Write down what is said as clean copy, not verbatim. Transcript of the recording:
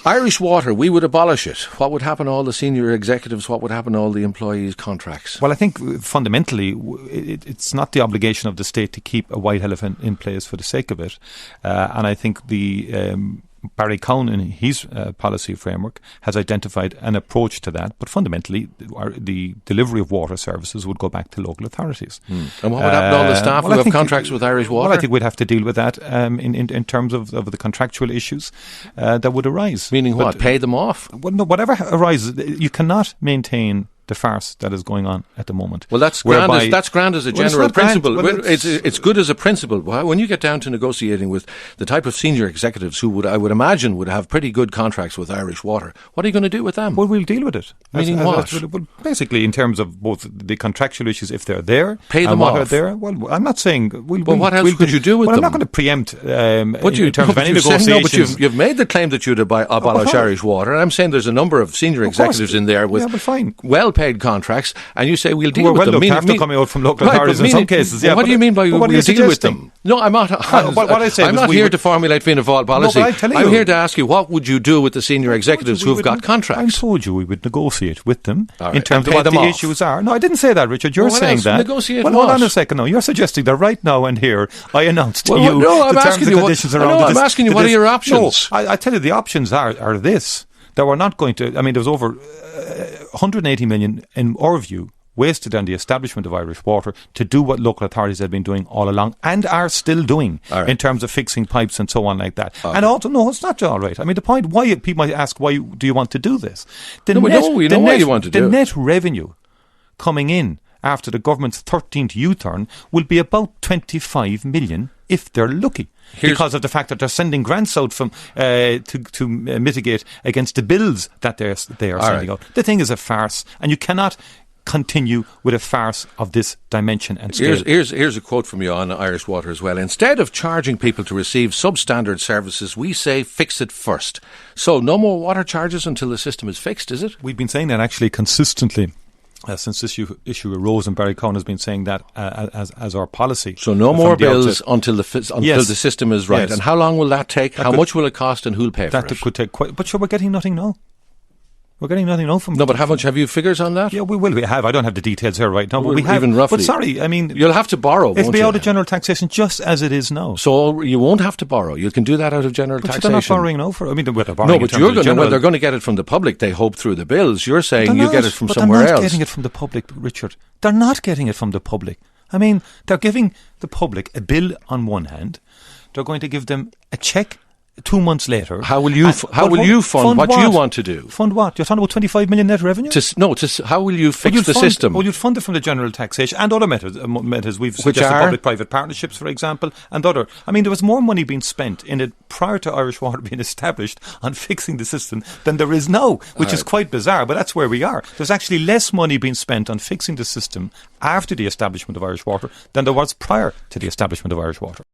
Irish Water, we would abolish it. What would happen to all the senior executives? What would happen to all the employees' contracts? Well, I think fundamentally it's not the obligation of the state to keep a white elephant in place for the sake of it. And I think Barry Cowan, in his policy framework, has identified an approach to that. But fundamentally, the delivery of water services would go back to local authorities. And what would happen to all the staff who have contracts with Irish Water? Well, I think we'd have to deal with that in terms of the contractual issues that would arise. Meaning what? Pay them off? Well, no, whatever arises, you cannot maintain the farce that is going on at the moment. Well, that's grand as a general principle. It's good as a principle. When you get down to negotiating with the type of senior executives who I would imagine would have pretty good contracts with Irish Water, what are you going to do with them? Well, we'll deal with it. Meaning what? Well, basically, in terms of both the contractual issues, if they're there, pay them off. Are there. Well, I'm not saying. What else could you do with them? I'm not going to preempt in terms of any negotiations. No, but you've made the claim that you'd abolish Irish Water, and I'm saying there's a number of senior executives in there with well-paid contracts. And you say we'll deal with them. Looked after coming out from local authorities in some cases. What do you mean by we'll deal with them? No, I'm not. I'm not here to formulate Fianna Fail policy. I'm here to ask you, what would you do with the senior executives who've got contracts? I told you we would negotiate with them in terms of what the issues are. No, I didn't say that, Richard. You're saying that. Negotiate what? Hold on a second. No, you're suggesting that right now and here I announced to you the terms and conditions around I'm asking you, what are your options? No, I tell you, the options are this. That we're not going to. I mean, there was over 180 million, in our view, wasted on the establishment of Irish Water to do what local authorities have been doing all along and are still doing in terms of fixing pipes and so on like that. And also, no, it's not all right. I mean, the point, why people might ask, why do you want to do this? We know why you want to do it. The net revenue coming in after the government's 13th U-turn will be about 25 million if they're lucky. Because of the fact that they're sending grants out from to mitigate against the bills that they are sending out. The thing is a farce, and you cannot continue with a farce of this dimension and scale. Here's a quote from you on Irish Water as well. Instead of charging people to receive substandard services, we say fix it first. So no more water charges until the system is fixed, is it? We've been saying that actually consistently. Since this issue arose, and Barry Cowan has been saying that as our policy. So no more bills until the system is right. Yes. And how long will that take? How much will it cost, and who'll pay for it? That could take quite. But sure, we're getting nothing now. We're getting nothing now from. No, but how much have you figures on that? Yeah, we will. We have. I don't have the details here right now, but we have. Even roughly. But sorry, I mean, you'll have to borrow. It'll be out of general taxation, just as it is now. So you won't have to borrow. You can do that out of general taxation. They're not borrowing now for. I mean, they're borrowing. No, but you're going to. Well, they're going to get it from the public. They hope through the bills. You're saying you get it from somewhere else. They're not getting it from the public, Richard. They're not getting it from the public. I mean, they're giving the public a bill on one hand. They're going to give them a cheque 2 months later. How will you fund what you want to do? Fund what? You're talking about 25 million net revenue? How will you fix the system? Well, you'd fund it from the general taxation and other methods. We've suggested public-private partnerships, for example, and other. I mean, there was more money being spent in it prior to Irish Water being established on fixing the system than there is now, which is quite bizarre, but that's where we are. There's actually less money being spent on fixing the system after the establishment of Irish Water than there was prior to the establishment of Irish Water.